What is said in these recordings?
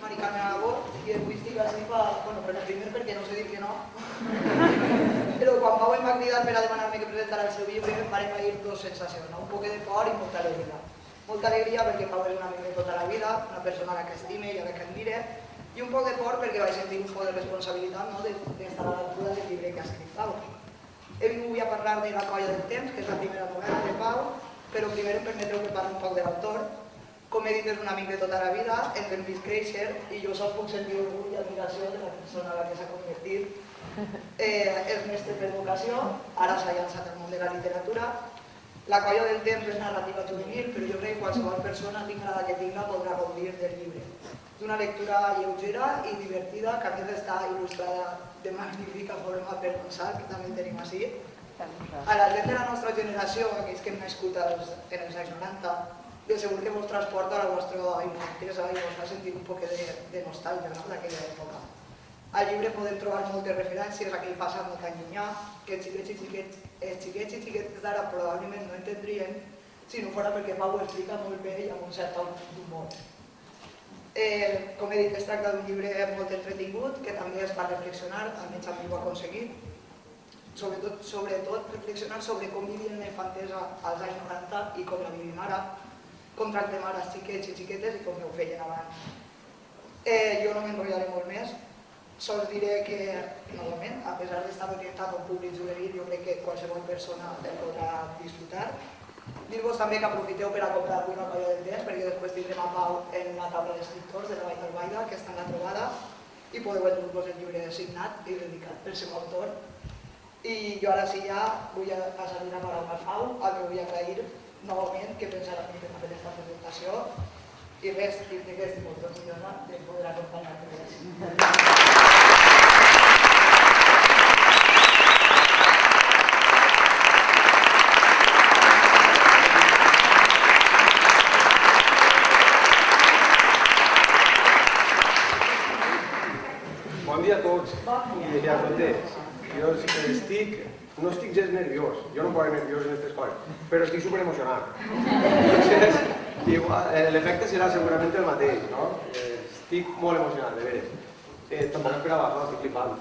Mari Carmen a la voz i avui estic així per primer perquè no sé dir que no. Però quan Pau em va cridar per a demanar-me que presentara el seu llibre em van envair dues sensacions, un poc de por i molta alegria. Molta alegria perquè Pau és un amic de tota la vida, una persona a la que estime i a la que admire, i un poc de por perquè vaig sentir un poc de responsabilitat d'estar a l'altura del llibre que ha escrit Pau. He vingut avui a parlar de La colla del temps, que és la primera novel·la de Pau, però primer em permetreu que parli un poc de l'autor. Com he dit, és un amic de tota la vida, ens hem vist créixer i jo sols puc sentir orgull i admiració de la persona a la que s'ha convertit. És mestre per vocació, ara s'ha llançat al món de la literatura. La colla del temps és narrativa juvenil, però jo crec que qualsevol persona, tinga la que tinga, podrà gaudir del llibre. D'una lectura lleugera i divertida, que a més està il·lustrada de magnífica forma per Gonçal, que també tenim així. A la gent de la nostra generació, aquells que hem nascut en els anys 90, de segur que vos transporta a la vostra infantesa i vos fa sentir un poc de nostàlgia d'aquella època. Al llibre podem trobar moltes referències a aquell passat no tan llunyà, que els xiquets i xiquetes d'ara probablement no entendrien si no fora perquè Pau ho explica molt bé i amb un cert humor. Com he dit, es tracta d'un llibre molt entretingut, que també es fa reflexionar, almenys a mi ho ha aconseguit. Sobretot reflexionar sobre com vivien la infantesa als anys 90 i com la vivim ara, com tractem ara els xiquets i xiquetes i com ho feien abans. Jo no m'enrotllaré molt més, sols diré que, novament, a pesar d'estar orientat a un públic juvenil, jo crec que qualsevol persona el podrà disfrutar. Dir-vos també que aprofiteu per a comprar-vos una colla del temps, perquè després tindrem a Pau en la taula d'escriptors de la Vall d'Albaida, que està en la trobada, i podeu endur-vos el llibre signat i dedicat pel seu autor. I jo ara sí ja vull passar una paraula al Pau, al que vull agrair novament que pensarà que m'he fet aquesta presentació i res, dir que estic molt orgullosa de poder acompanyar-vos. Bon dia a tots i a totes. Jo no estic gens nerviós, jo no em poso nerviós en aquestes coses, però estic superemocionat. L'efecte serà segurament el mateix, no? Estic molt emocionat, de veres. Tampoc esperava això, estic flipant.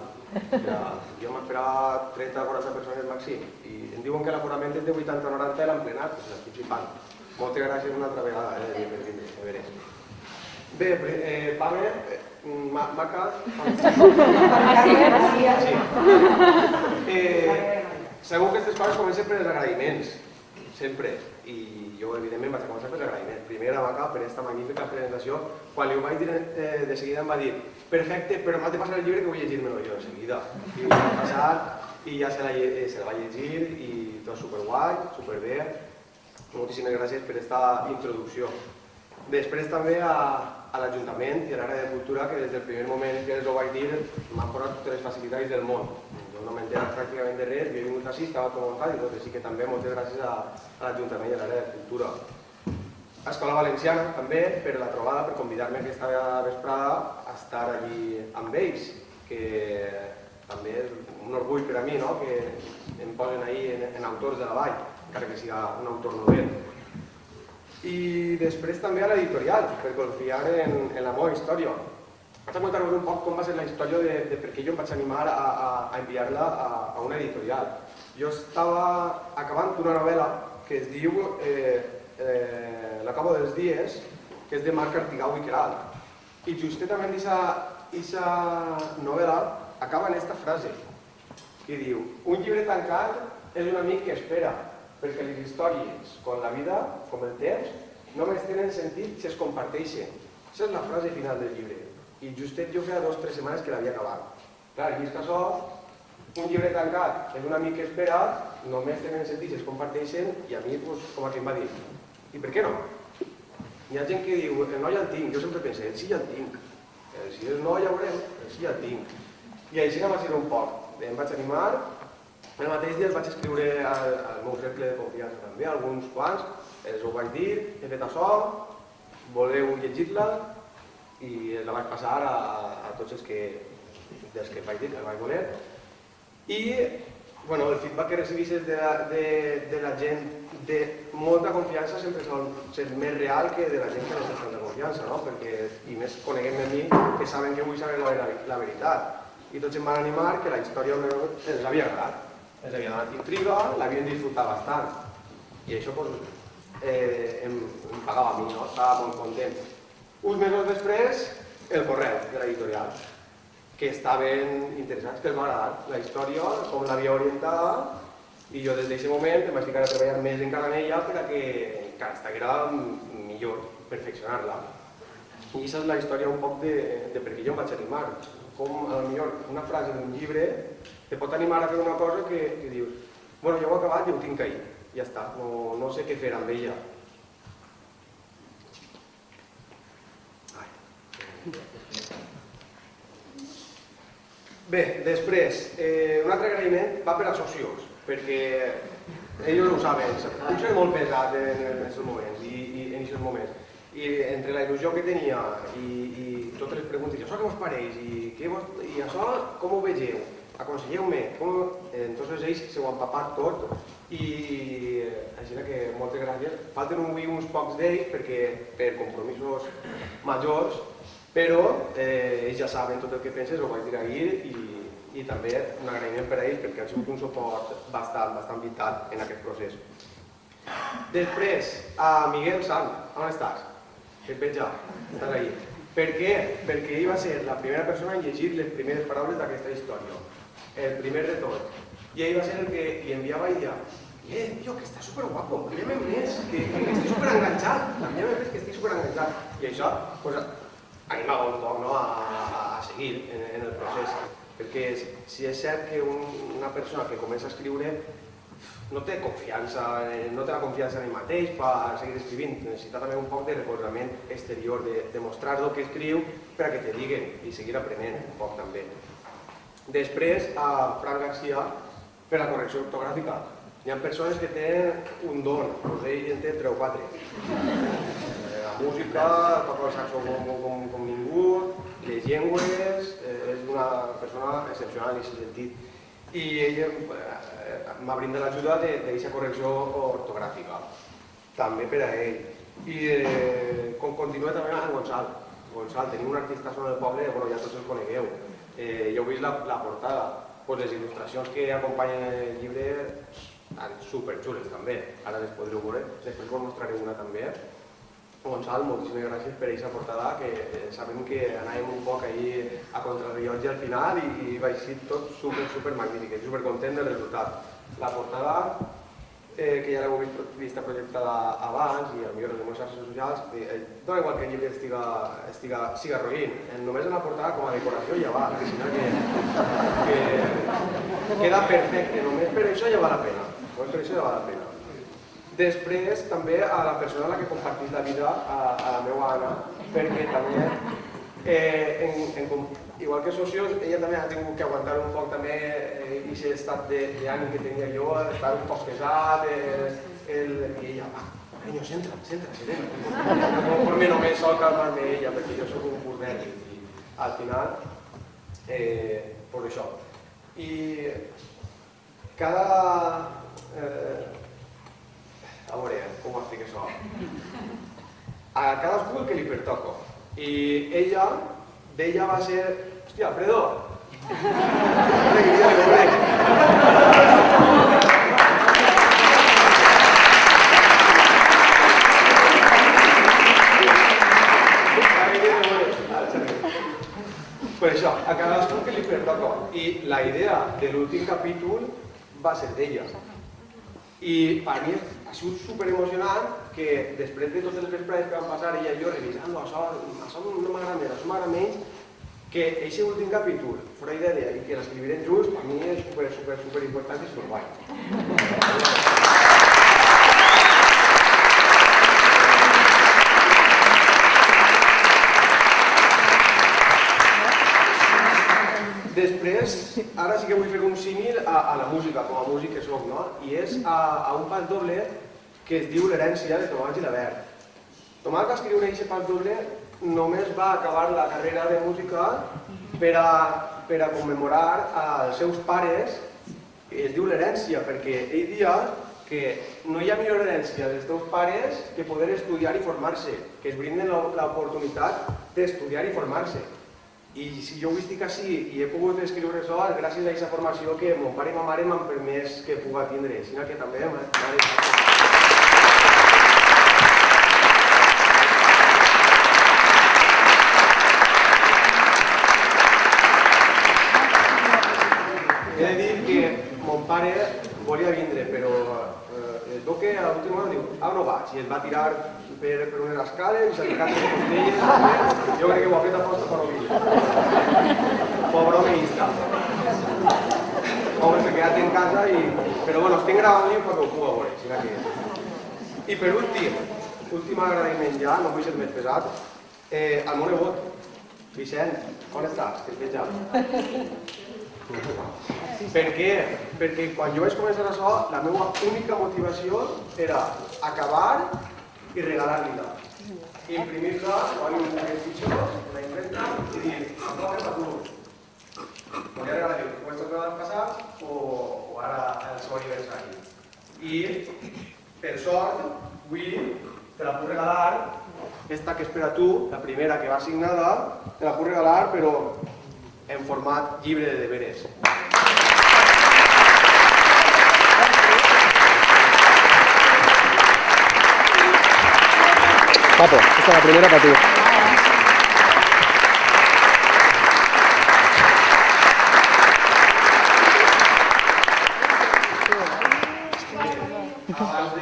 Jo m'esperava 30 o 40 persones màxim i em diuen que l'aforament és de 80 o 90 i l'han plenat, estic flipant. Moltes gràcies una altra vegada, de veres. Bé, Pame, Maca... Segur que aquestes coses comencen per els agraïments, sempre. I jo, evidentment, vaig començar per l'agraïment. Primer a Maca, per aquesta magnífica presentació. Quan li ho vaig dir, de seguida em va dir perfecte, però m'has de passar el llibre que vull llegir-me-lo jo, de seguida. I ho vaig passar i ja se la va llegir i tot superguai, superbé. Moltíssimes gràcies per aquesta introducció. Després també a l'Ajuntament i a l'àrea de cultura, que des del primer moment que els ho vaig dir m'han posat totes les facilitats del món. Jo no m'he pràcticament de res, jo he vingut així, estava tot muntat i tot, així que també moltes gràcies a l'Ajuntament i a l'àrea de cultura. A Escola Valenciana també, per la trobada, per convidar-me aquesta vesprada a estar allí amb ells, que també és un orgull per a mi, que em posen ahí en autors de la vall, encara que siga un autor novel. I després també a l'editorial, per confiar en la meva història. Vaig a contar-vos un poc com va ser la història de per què jo em vaig animar a enviar-la a una editorial. Jo estava acabant una novel·la que es diu L'acabo dels dies, que és de Marc Artigau i Queralt. I justament aquesta novel·la acaba en aquesta frase, que diu: un llibre tancat és un amic que espera, perquè les històries, com la vida, com el temps, només tenen sentit si es comparteixen. Aquesta és la frase final del llibre. I justet jo feia 2 o 3 setmanes que l'havia acabat. Clar, vist que això, un llibre tancat és un amic que espera, només tenen sentit si es comparteixen, i a mi, com a qui em va dir, i per què no? Hi ha gent que diu, el no ja el tinc, jo sempre penso, el sí ja el tinc. Si el no ja ho veurem, el sí ja el tinc. I així va ser un poc. Em vaig animar. El mateix dia els vaig escriure al meu cercle de confiança també, alguns quants, els ho vaig dir, he fet això, voleu llegir-la, i la vaig passar a tots els que vaig dir que la vaig voler. I el feedback que recibeixes de la gent de molta confiança sempre sol ser més real que de la gent que no té tanta confiança, no? Perquè, i més coneguem a mi, que saben que vull saber la veritat. I tots em van animar que la història els havia agradat. Els havia donat intriga, l'havien disfrutat bastant. I això em pagava a mi, no? Estava molt content. Uns mesos després, el correu de l'editorial, que estaven interessats, que els va agradar la història, com l'havia orientada, i jo des d'aquest moment em vaig ficar a treballar més encara en ella perquè encara estiguera millor, perfeccionar-la. I aquesta és la història un poc de per què jo em vaig animar. Com, potser, una frase d'un llibre te pot animar a fer una cosa que dius, bueno, ja ho he acabat i ho tinc ahí, ja està, no sé què fer amb ella. Bé, després, un altre agraïment va per als socios, perquè ells ho saben, puc ser molt pesat en aquests moments, i entre la il·lusió que tenia i totes les preguntes, i això què vos pareix, i això com ho vegeu, aconselleu-me, entonces ells s'ho han empapat tot, i així que moltes gràcies. Falten uns pocs d'ells perquè per compromisos majors, però ells ja saben tot el que penses, ho vaig dir ahir, i també un agraïment per a ells perquè han sigut un suport bastant vital en aquest procés. Després, a Miguel Sant, on estàs? Que et veig ja, estàs ahí. Per què? Perquè ell va ser la primera persona en llegir les primeres paraules d'aquesta història, el primer de tot. I ell va ser el que li enviava i deia, tio, que està superguapo, envia'm més, que estic superenganxat, envia'm més, que estic superenganxat. I això, animava un poc a seguir en el procés, perquè si és cert que una persona que comença a escriure no té la confiança en ell mateix per seguir escrivint, necessita també un poc de recolzament exterior, de mostrar el que escriu per a que te diguen i seguir aprenent un poc també. Després, a Fran Garcia per la correcció ortogràfica. Hi ha persones que tenen un don, ell en té 3 o 4. La música, toca el saxo com ningú, les llengües, és una persona excepcional en aquest sentit. I ell m'ha brindat l'ajuda d'aquesta correcció ortogràfica, també per a ell. I continua també amb Gonçal. Gonçal, tenim un artista sobre el poble, ja tots el conegueu. Ja heu vist la portada. Les il·lustracions que acompanyen el llibre estan superxules també, ara les podreu veure, després vos mostraré una també. Gonçal, moltíssimes gràcies per aquesta portada, que sabem que anàvem un poc ahir a contrarrellotge al final i va ser tot super magnífic, estic supercontent del resultat. La portada, que ja l'heu vist projectada abans i potser en les meves xarxes socials, dona igual que el llibre siga roïn, només en la portada com a decoració ja va, que si no queda perfecte, només per això ja val la pena. Després també a la persona a la que he compartit la vida, a la meva Anna, perquè també, igual que socios, ella també ha tingut que aguantar un poc també aquest estat d'ànim que tenia jo, estar un poc pesat, i ella, va, carinyo, centra, serena. No conforme només sol calmar-me ella, perquè jo soc un burnet, i al final, pues això. I cada... A veure, com ho explico això? A cadascú el que li pertoca. I ella, d'ella va ser... Hòstia, Alfredo! Per això, a cadascú que li pertoca. I la idea de l'últim capítol va ser d'ella. I per mi ha sigut superemocionant que després de totes les vesprades que vam passar ella i jo revisant això no m'agrada més, això m'agrada menys, que aquest últim capítol fora idea i que l'escrivirem junts, per mi és super important i superguai. Després, ara sí que vull fer un símil a la música, com a músic que soc, no? I és a un pas doble que es diu L'herència de Tomàs Gilabert. Tomàs va escriure aquest pas doble, només va acabar la carrera de música per a commemorar als seus pares es diu l'herència, perquè ell dia que no hi ha millor herència dels teus pares que poder estudiar i formar-se, que es brinden l'oportunitat d'estudiar i formar-se. I si jo avui estic així i he pogut escriure això, és gràcies a aquesta formació que mon pare i ma mare m'han permès que puga tindre, sinó que també he de dir que mon pare volia vindre, però es veu que a l'últim hora diu, no vaig, i es va tirar per unes escales i s'ha ficat les costelles, jo crec que ho ha fet a posta per no vindre. Pobre homeista. Pobre, s'ha quedat en casa i... Però bueno, estic gravant-li perquè ho puga veure, sinó que... I per últim agraïment ja, no vull ser més pesat, al meu nebot, Vicent, on estàs? Que et veig ja. Per què? Perquè quan jo vaig començar això, la meva única motivació era acabar i regalar-li-la. Imprimir-la, o un pitjor, la imprenta, i dir, aprova per tu. Volia regalar-li el que estàs l'any passat o ara el seu aniversari. I, per sort, avui te la puc regalar, esta que és per a tu, la primera que va signada, te la puc regalar, però en format llibre de deberes. Papo, esta es la primera para ti. Abans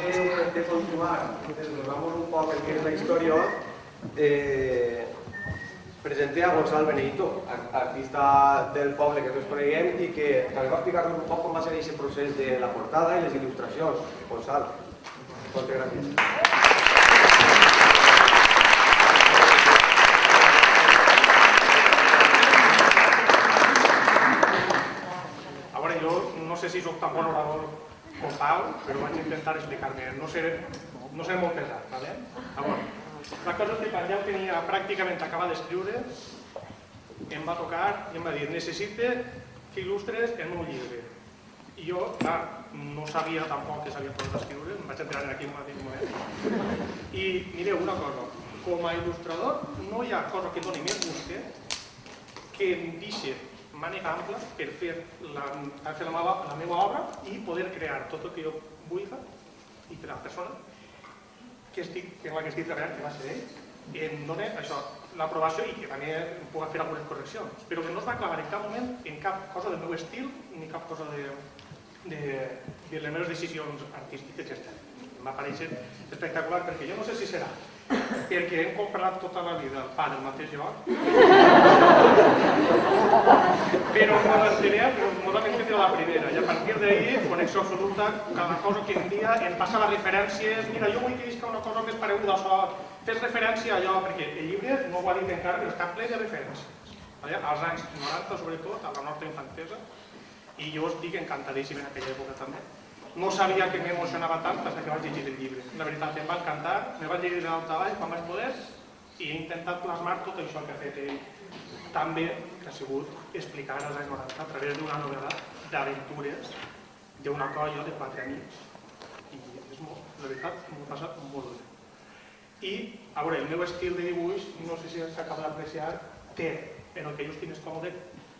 de continuar, desglosamos un poc el que és la història, presenté a Gonçal Benedito, artista del poble que tots coneguem i que també va explicar-nos un poc com va ser aquest procés de la portada i les il·lustracions. Gonçal, moltes gràcies. A veure, jo no sé si soc tan bon orador com Pau, però vaig intentar explicar-me. No seré molt pesat, ¿vale? A veure, la cosa és que quan ja ho tenia pràcticament acabat d'escriure, em va tocar i em va dir necessite que il·lustres el meu llibre. I jo, clar, no sabia tampoc que s'havia pogut escriure, em vaig enterar aquí un mateix moment. I mireu una cosa, com a il·lustrador no hi ha cosa que doni més gust que em deixi mànega ampla per fer la meva obra i poder crear tot el que jo vull i que la persona en la que estic treballant, que va ser ell, em dona això, l'aprovació i que també puc fer algunes correccions, però que no es va clavar en cap moment en cap cosa del meu estil ni cap cosa de les meves decisions artístiques, etc. Em va parèixer espectacular perquè jo no sé si serà perquè hem comprat tota la vida el pa del mateix lloc, però no l'entenem, però no vam entendre la primera, i a partir d'ahir, connexió absoluta, cada cosa que em dia, em passa les referències, mira, jo vull que visca una cosa més pareguda a això, fes referència a allò, perquè el llibre no ho ha dit encara, però està ple de referències, als anys 90 sobretot, a la nostra infantesa, i jo estic encantadíssim en aquella època també. No sabia que m'emocionava tant fins que vaig llegir el llibre. La veritat, em va encantar, me vaig llegir de dalt a baix quan vaig poder i he intentat plasmar tot això que ha fet ell. També que ha sigut explicar als anys 90 a través d'una novel·la d'aventures d'una colla de 4 amics. I és molt, la veritat, m'ho he passat molt bé. I, a veure, el meu estil de dibuix, no sé si s'acaba d'apreciar, té, en el que jo estic més còmode,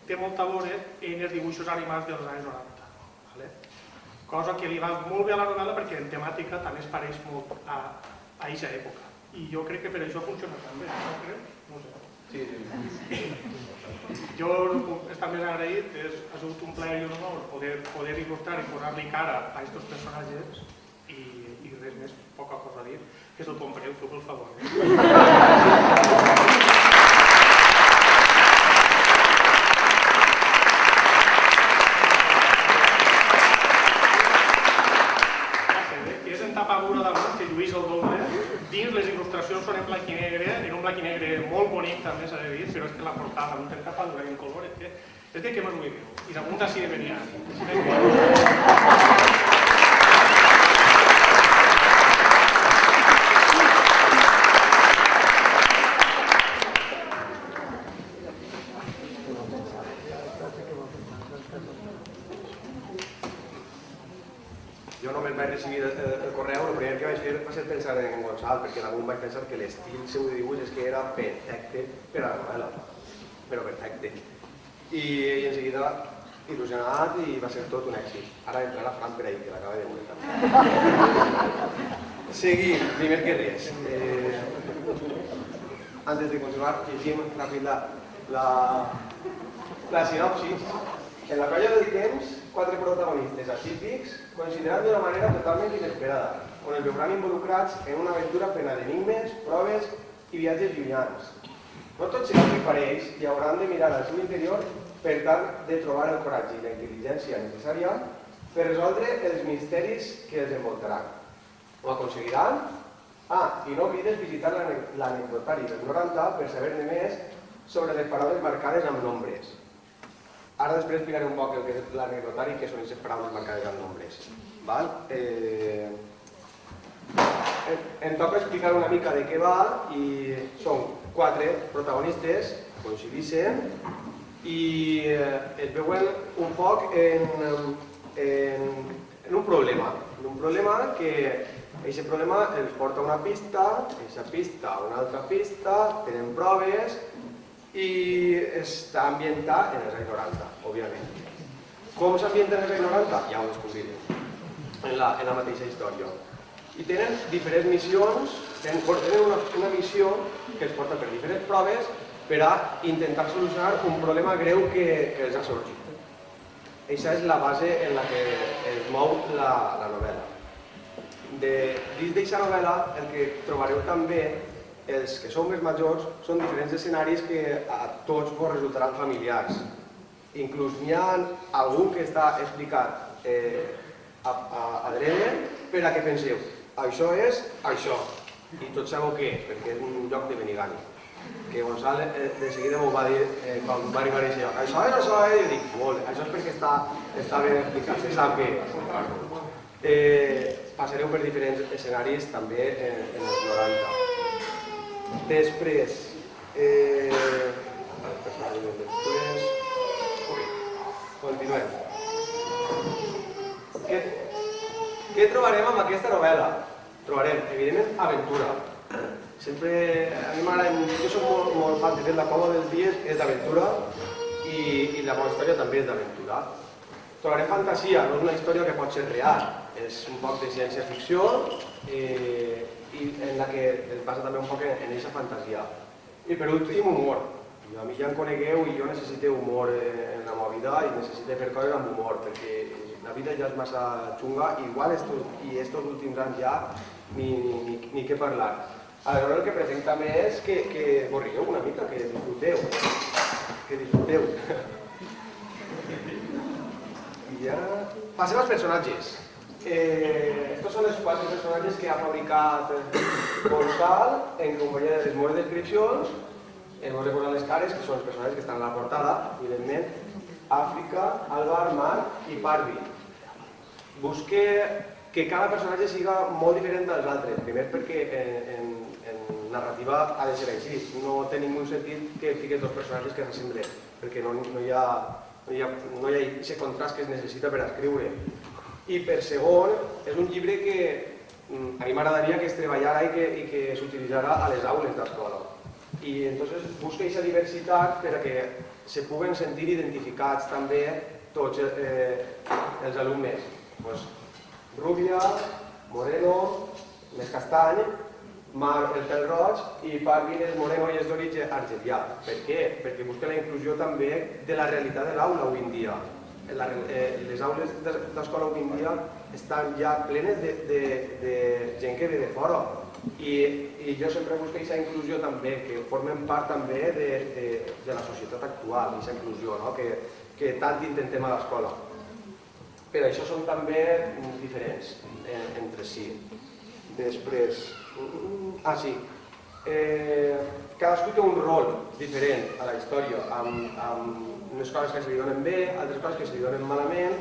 té molta a veure en els dibuixos animats dels anys 90. Cosa que li va molt bé a la novel·la perquè en temàtica també es pareix molt a aquesta època. I jo crec que per això funciona tan bé, no creu? No sé. Sí. Jo estic més agraït, ha sigut un plaer i un honor poder il·lustrar i posar-li cara a aquests personatges i res més, poca cosa a dir, que se'l compreu, feu pel favor. Dins les il·lustracions són en blanc i negre, en un blanc i negre molt bonic també s'ha de dir, però és que la portada no té tapadura en color, és que més ho veieu, i segon així de venir. recibir el correu, el primer que vaig fer va ser pensar en Gonçal, perquè damunt vaig pensar que l'estil seu de dibuix és que era perfecte per a la novel·la, però perfecte. I en seguida il·lusionat i va ser tot un èxit. Ara entrarà Fran per ahí, que l'acaba de veure també. Seguim, primer que res. Antes de continuar, llegim ràpid la sinopsis. En la colla del temps, 4 protagonistes atípics coincidiran d'una manera totalment inesperada, on es veuran involucrats en una aventura plena d'enigmes, proves i viatges llunyans. No tot serà el que pareix i hauran de mirar al seu interior per tal de trobar el coratge i la intel·ligència necessària per resoldre els misteris que els envoltaran. Ho aconseguiran? I no oblides visitar l'anecdotari del 90 per saber-ne més sobre les paraules marcades amb nombres. Ara després explicaré un poc el que és l'anecdotari, que són aquestes paraules marcades amb nombres. Em toca explicar una mica de què va i són 4 protagonistes, coincideixen, i es veuen un poc en un problema. Un problema que aquest problema els porta a una pista, aquesta pista a una altra pista, tenen proves i està ambientat en els anys 90, òbviament. Com s'ambienta en els anys 90? Ja ho descobrirem en la mateixa història. I tenen diferents missions, tenen una missió que els porta per diferents proves per a intentar solucionar un problema greu que els ha sorgit. Aquesta és la base en la que es mou la novel·la. Dins d'aquesta novel·la el que trobareu també, els que som més majors, són diferents escenaris que a tots vos resultaran familiars. Inclús n'hi ha algun que està explicat adrede per a que penseu, això és això, i tots sabeu què és, perquè és un lloc de Benigànim. Que Gonçal de seguida m'ho va dir quan va arribar a això. Això és, i jo dic, molt, això és perquè està ben explicat, se sap què és. Passareu per diferents escenaris també en els 90. Després... Continuem. Què trobarem amb aquesta novel·la? Trobarem, evidentment, aventura. Sempre, a mi m'agrada, jo soc molt fan de fet, la cova dels dies és d'aventura i la meva història també és d'aventura. Trobarem fantasia, no és una història que pot ser real, és un poc de ciència-ficció i en la que es basa també un poc en aquesta fantasia. I per últim, humor. A mi ja em conegueu i jo necessito humor en la meva vida i necessito fer coses amb humor, perquè la vida ja és massa xunga i igual estos últims anys ja ni què parlar. Aleshores el que pretenc també és que vos rigueu una mica, que disfruteu. I ja... Passem als personatges. Estos són els 4 personatges que ha fabricat Gonçal en companyia de les meves descripcions. Vos he posat les cares, que són els personatges que estan a la portada, evidentment. Àfrica, Alvar, Marc i Parvi. Busque que cada personatge siga molt diferent dels altres. Primer perquè en narrativa ha de ser així. No té ningú sentit que fiques 2 personatges que s'assemblen, perquè no hi ha aquest contrast que es necessita per escriure. I per segon, és un llibre que a mi m'agradaria que es treballara i que s'utilitzara a les aules d'escola. I entonces busca aquesta diversitat per a que se puguen sentir identificats també tots els alumnes. Rúbia, Moreno, més castany, Marc el pèl roig i Parvi és moreno i és d'origen argelià. Per què? Perquè busca la inclusió també de la realitat de l'aula avui en dia. Les aules d'escola avui en dia estan ja plenes de gent que ve de fora. I jo sempre busco aquesta inclusió també, que formen part també de la societat actual, aquesta inclusió que tant intentem a l'escola. Per això són també diferents entre si. Després... sí. Cadascú té un rol diferent a la història, amb unes coses que se li donen bé, altres coses que se li donen malament,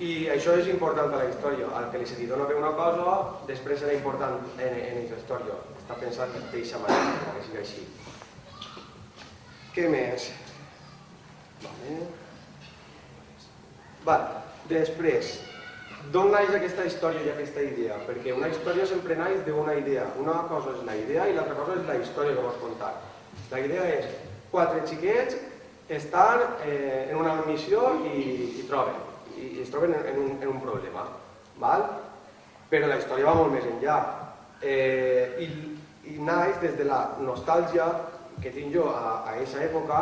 i això és important a la història. El que se li dona bé una cosa, després serà important en aquesta història. Està pensat d'aquesta manera, que sigui així. Què més? Després, d'on naix aquesta història i aquesta idea? Perquè una història sempre naix d'una idea. Una cosa és la idea i l'altra cosa és la història que vols contar. La idea és 4 xiquets estan en una missió i es troben en un problema. Però la història va molt més enllà. I naix des de la nostàlgia que tinc jo a aquesta època,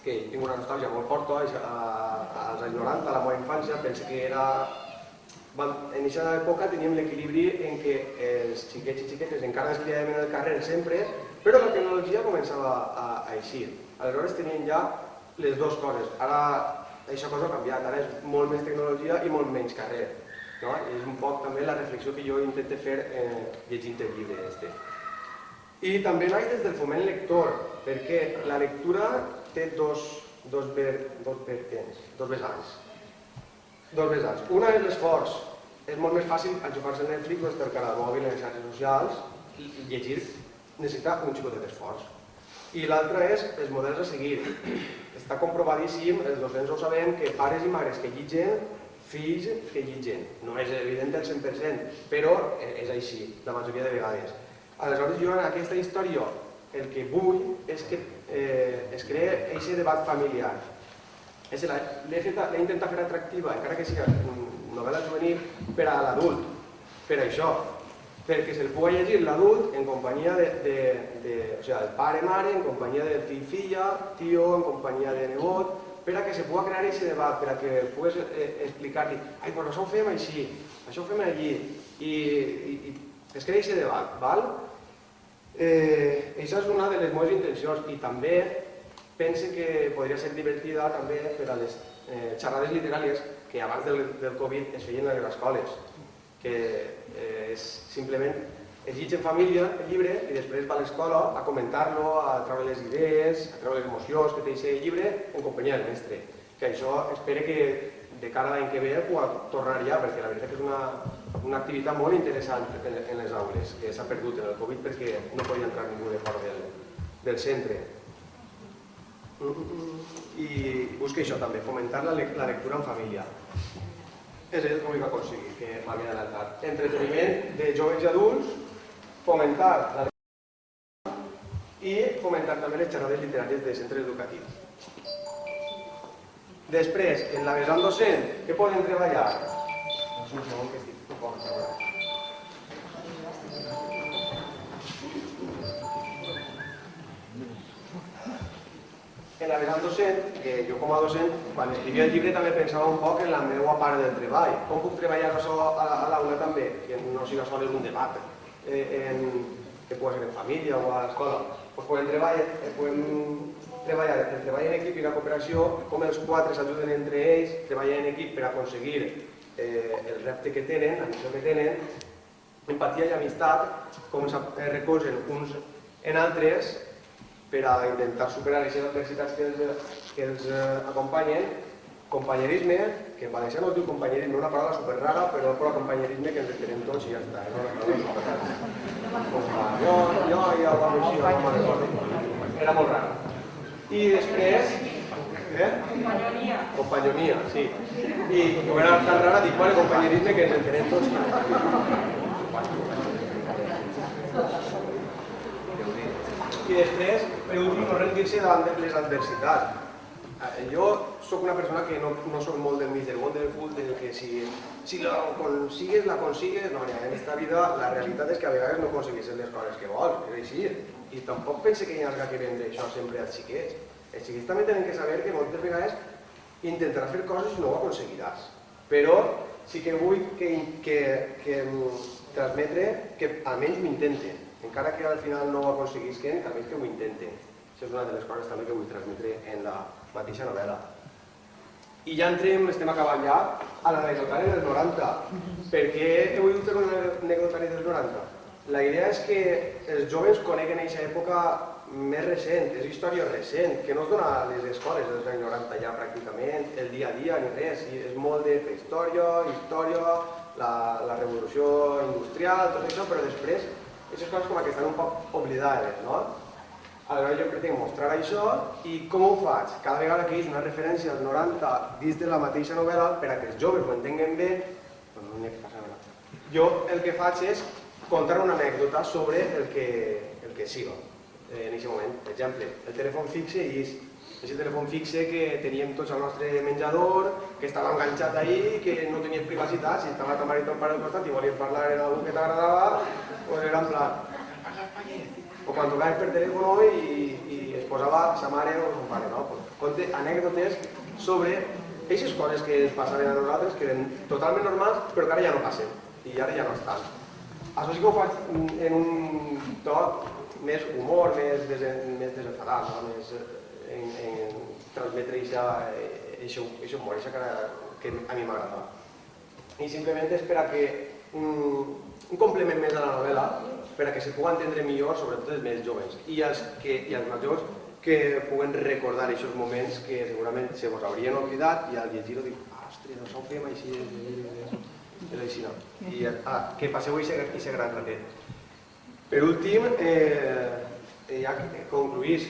que tinc una nostàlgia molt forta, als anys 90, a la meva infància, penso que era... En aquesta època teníem l'equilibri en què els xiquets i xiquetes encara ens criàvem en el carrer sempre, però la tecnologia començava a eixir. Aleshores teníem ja les dues coses. Ara aquesta cosa ha canviat, ara és molt més tecnologia i molt menys carrer. És un poc també la reflexió que jo intento fer llegint el llibre este. I també naix des del foment lector, perquè la lectura té dos vessants. Una és l'esforç. És molt més fàcil enxufar-se a Netflix o estar cara al mòbil en les xarxes socials i llegir necessita un xicotet d'esforç. I l'altra és els models a seguir. Està comprovadíssim, els docents ho sabem, que pares i mares que llitgen, fills que llitgen. No és evident el 100%, però és així, la majoria de vegades. Aleshores, jo en aquesta història el que vull és que es creï aquest debat familiar. L'he intentat fer atractiva, encara que sigui novel·la juvenil, per a l'adult, per això, perquè se'l pugui llegir l'adult en companyia del pare-mare, en companyia del fill-filla, tio, en companyia de nebot, per a que se pugui crear aquest debat, per a que puguis explicar-li ai, doncs això ho fem així, això ho fem allí, i es crea aquest debat, val? Aquesta és una de les meves intencions, i també pense que podria ser divertida també per a les xerrades literàries que abans del Covid es feien a les escoles, que simplement es llegeix en família el llibre i després va a l'escola a comentar-lo, a treure les idees, a treure les emocions que té aquest llibre en companyia del mestre. Que això espero que de cara a l'any que ve pugui tornar ja, perquè la veritat que és una activitat molt interessant en les aules, que s'ha perdut en el Covid perquè no podia entrar ningú de fora del centre. I busco això també, fomentar la lectura en família. És el que vull aconseguir, que m'havia adelantat. Entreteniment de joves i adults, fomentar la lectura i fomentar també les xerrades literàries de centres educatius. Després, en la vessant docent, què poden treballar? Un segon que estic un poc treballant. En la vessant docent, que jo com a docent, quan escrivia el llibre també pensava un poc en la meva part del treball. Com puc treballar això a l'aula també? Que no siga sols un debat, que pugui ser en família o a l'escola. Doncs podem treballar el treball en equip i la cooperació, com els 4 s'ajuden entre ells, treballar en equip per aconseguir el repte que tenen, la missió que tenen, empatia i amistat, com es recolzen uns en altres, per a intentar superar les adversitats que els acompanyen, companyerisme, que en valencià no es diu companyerisme, una paraula superrara, però per companyerisme que ens entenem tots i ja està. Jo i el Valencià, era molt rara. I després... Companyonia, sí. I com era tan rara, dic, bueno, companyerisme que ens entenem tots. I després, per últim, no rendir-se davant de les adversitats. Jo sóc una persona que no soc molt del mig del món del futbol, del que si la consigues, no, en aquesta vida la realitat és que a vegades no aconsegueixes les coses que vols, és així. I tampoc pense que hi hagi que vendre això sempre als xiquets. Els xiquets també tenen que saber que moltes vegades intentaràs fer coses i no ho aconseguiràs. Però sí que vull que transmetre que almenys ho intenten. Encara que al final no ho aconseguisquen, també que ho intenten. Això és una de les coses també que vull transmetre en la mateixa novel·la. I ja estem acabant ja, a l'anecdotari dels 90. Per què he volgut fer un anecdotari dels 90? La idea és que els joves coneguen aquesta època més recent, és història recent, que no es dona a les escoles dels anys 90 ja pràcticament, el dia a dia ni res, és molt de prehistòria, història, la revolució industrial, tot això, però després aquestes coses com que estan un poc oblidades, no? Aleshores jo pretenc mostrar això i com ho faig? Cada vegada que hi ha una referència als 90 dins de la mateixa novel·la, per a que els joves ho entenguen bé, no n'hi ha que passar res. Jo el que faig és contar una anècdota sobre el que siga en aquest moment. Per exemple, el telèfon fixe és el telèfon fixe que teníem tots al nostre menjador, que estava enganxat ahí, que no tenies privacitat, si estava ta mare i ton pare al costat i volies parlar en algú que t'agradava, doncs era en plan, parla espanyol. O quan tocaves per telèfon i es posava sa mare o son pare, no? Conte anècdotes sobre aquestes coses que ens passaven a nosaltres, que eren totalment normals, però que ara ja no passen, i ara ja no estan. Això sí que ho faig en un to més humor, més desenfadat, més en transmetre aquest humor, aquesta cara que a mi m'agrada. I simplement és per a que un complement més a la novel·la, per a que se pugui entendre millor, sobretot els més joves i els més joves, que puguen recordar aquests moments que segurament se vos haurien oblidat i al llegir-ho dic, ostres, no ho fem així, és així, no. I que passeu aquest gran ratet. Per últim, ja concluís,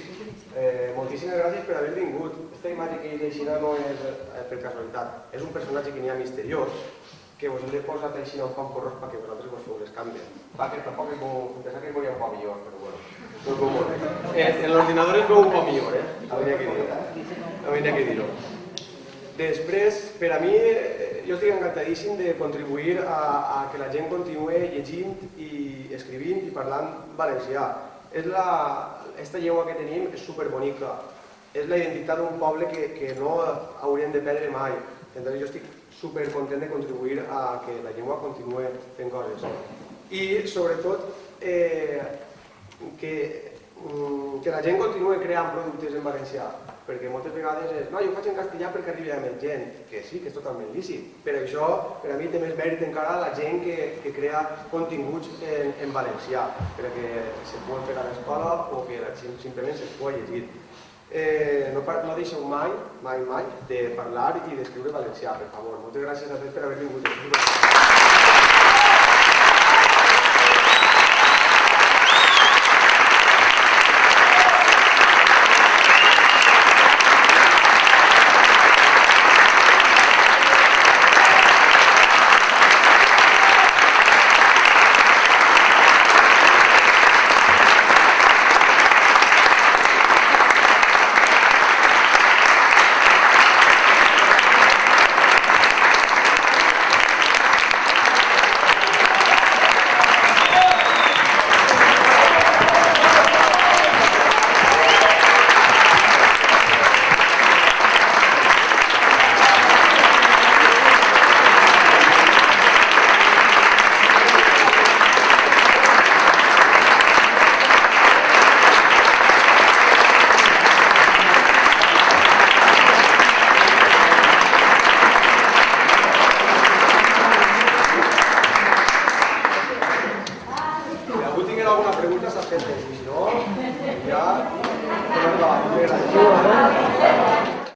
moltíssimes gràcies per haver vingut. Aquesta imatge que és així no és per casualitat, és un personatge que n'hi ha misteriós, que vos l'he posat així un poc borrós perquè vosaltres vos feu les canvies. Va, que tampoc és bo, pensava que es veuria un poc millor, però bueno, no és bo molt. En l'ordinador es veu un poc millor, havia que dir-ho. Després, per a mi, jo estic encantadíssim de contribuir a que la gent continuï llegint i escrivint i parlant valencià. Aquesta llengua que tenim és superbonica, és la identitat d'un poble que no hauríem de perdre mai. Entonces jo estic supercontent de contribuir a que la llengua continuï fent coses. I sobretot que la gent continuï creant productes en valencià, perquè moltes vegades és no, jo ho faig en castellà perquè arribi a més gent, que sí, que és totalment lícit, però això per a mi té més mèrit encara la gent que crea continguts en valencià, perquè se poden fer a l'escola o que simplement se pugui llegir. No deixeu mai de parlar i d'escriure valencià, per favor. Moltes gràcies a tots per haver vingut. Alguna pregunta s'ha fet? Si no, ja...